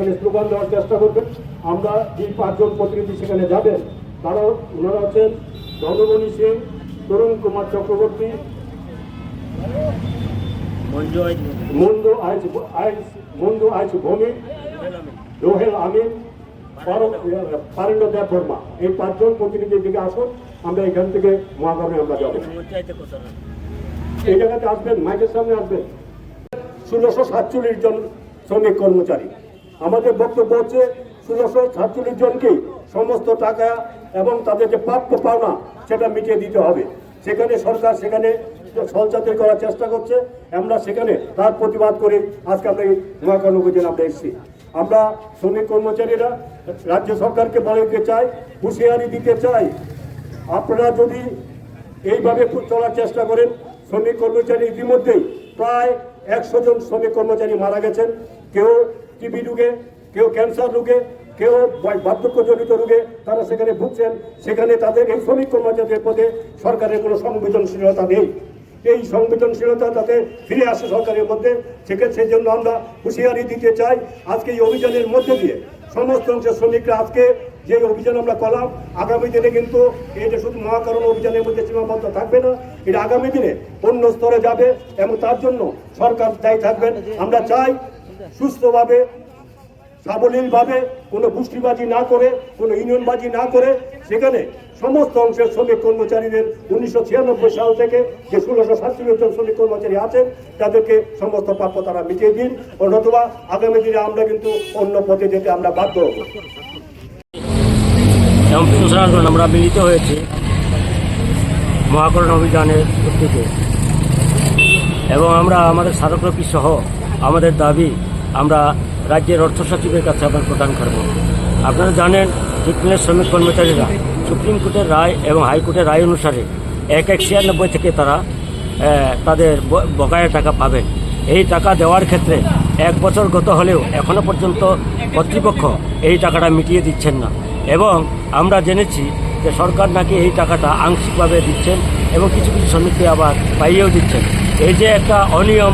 সেখানে স্লোগান দেওয়ার চেষ্টা করবেন। আমরা যে 5 জন প্রতিনিধি সেখানে যাবেন তারা ওনারা হচ্ছেন ধনমণি সিং, তরুণ কুমার চক্রবর্তী, মন্দু আইচ ভূমি, রোহেল আমিন, পারেন্দ্র দেব বর্মা। এই 5 জন প্রতিনিধির দিকে আসুন, আমরা এখান থেকে মহাকরণে আমরা যাবো। এই জায়গাতে আসবেন, মাইকের সামনে আসবেন। 1647 জন শ্রমিক কর্মচারী। আমাদের বক্তব্য হচ্ছে 1647 জনকেই সমস্ত টাকা এবং তাদের যে প্রাপ্য পাওনা সেটা মিটিয়ে দিতে হবে। সেখানে সরকার সেখানে সঞ্চালন করার চেষ্টা করছে, আমরা সেখানে তার প্রতিবাদ করে আজকে আমরা এই মহাকরণ উপজেলা আমরা এসেছি। আমরা শ্রমিক কর্মচারীরা রাজ্য সরকারকে বলতে চাই, হুঁশিয়ারি দিতে চাই, আপনারা যদি এইভাবে চলার চেষ্টা করেন, শ্রমিক কর্মচারী ইতিমধ্যেই প্রায় 100 জন শ্রমিক কর্মচারী মারা গেছেন। কেউ টিবি রোগে, কেউ ক্যান্সার রোগে, কেউ বার্ধক্যজনিত রোগে তারা সেখানে ভুগছেন। সেখানে তাদের এই শ্রমিক কর্মচারীদের প্রতি সরকারের কোনো সংবেদনশীলতা নেই। এই সংবেদনশীলতা যাতে ফিরে আসে সরকারের মধ্যে, সেই জন্য আমরা হুঁশিয়ারি দিতে চাই। আজকে এই অভিযানের মধ্যে দিয়ে সমস্ত অংশের শ্রমিকরা আজকে যে অভিযান আমরা করলাম, আগামী দিনে কিন্তু এটা শুধু মহাকরণ অভিযানের মধ্যে সীমাবদ্ধ থাকবে না, এটা আগামী দিনে অন্য স্তরে যাবে এবং তার জন্য সরকার দায়ী থাকবেন। আমরা চাই সুস্থভাবে, সাবলীলভাবে, কোনো গোষ্ঠীবাজি না করে, কোনো ইউনিয়নবাজি না করে সেখানে সমস্ত অংশের শ্রমিক কর্মচারীদের 1996 সাল থেকে যে 1647 জন শ্রমিক কর্মচারী আছেন তাদেরকে সমস্ত প্রাপ্য তারা মিটিয়ে দিন, অন্যথবা আগামী দিনে আমরা কিন্তু অন্য পথে যেতে আমরা বাধ্য হব। আমরা মিলিত হয়েছি মহাকরণ অভিযানের ভিত্তিতে এবং আমরা আমাদের স্মারকলিপি সহ আমাদের দাবি আমরা রাজ্যের অর্থ সচিবের কাছে আবার প্রদান করব। আপনারা জানেন ট্রিটমেন্টের শ্রমিক কর্মচারীরা সুপ্রিম কোর্টের রায় এবং হাইকোর্টের রায় অনুসারে 1196 থেকে তারা তাদের বকেয়া টাকা পাবেন। এই টাকা দেওয়ার ক্ষেত্রে 1 বছর গত হলেও এখনও পর্যন্ত কর্তৃপক্ষ এই টাকাটা মিটিয়ে দিচ্ছেন না এবং আমরা জেনেছি যে সরকার নাকি এই টাকাটা আংশিকভাবে দিচ্ছেন এবং কিছু কিছু শ্রমিককে আবার পাইয়েও দিচ্ছেন। এই যে একটা অনিয়ম,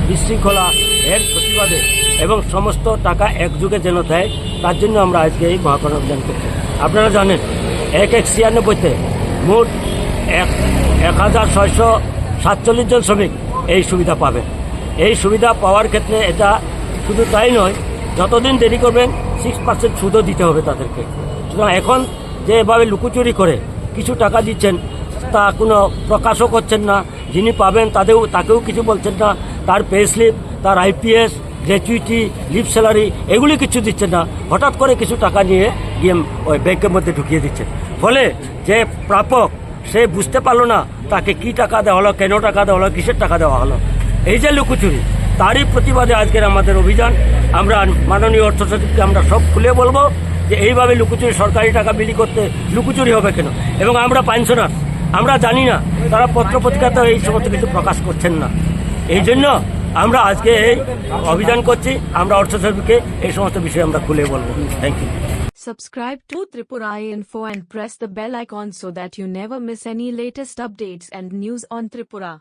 বিশৃঙ্খলা, এর প্রতিবাদে এবং সমস্ত টাকা একযোগে যেন দেয় তার জন্য আমরা আজকে এই মহাকরণ অভিযান করছি। আপনারা জানেন 1196-তে মোট 1647 জন শ্রমিক এই সুবিধা পাবেন। এই সুবিধা পাওয়ার ক্ষেত্রে এটা শুধু তাই নয়, যতদিন দেরি করবেন 6% সুদও দিতে হবে তাদেরকে। সুতরাং এখন যে এভাবে লুকোচুরি করে কিছু টাকা দিচ্ছেন তা কোনো প্রকাশও করছেন না, যিনি পাবেন তাকেও কিছু বলছেন না, তার পে স্লিপ, তার আইপিএস, গ্র্যাচুইটি, লিভ স্যালারি এগুলি কিছু দিচ্ছেন না, হঠাৎ করে কিছু টাকা নিয়ে গিয়ে ওই ব্যাংকের মধ্যে ঢুকিয়ে দিচ্ছেন। ফলে যে প্রাপক সে বুঝতে পারলো না তাকে কি টাকা দেওয়া হলো, কেন টাকা দেওয়া হলো, কিসের টাকা দেওয়া হলো। এই যে লুকোচুরি, তারই প্রতিবাদে আজকের আমাদের অভিযান। আমরা মাননীয় অর্থ সচিবকে আমরা সব খুলে বলবো যে এইভাবে লুকোচুরি, সরকারি টাকা বিলি করতে লুকোচুরি হবে কেন। এবং আমরা পেনশনার, আমরা জানি না, তারা পত্রপত্রিকাতে এই সমস্ত কিছু প্রকাশ করছেন না। এই জন্য আমরা আজকে এই অভিযান করছি। আমরা অর্থ সচিবকে এই সমস্ত বিষয়ে আমরা খুলে বলবো। Thank you. Subscribe to Tripura Info and press the bell icon so that you never miss any latest updates and news on Tripura.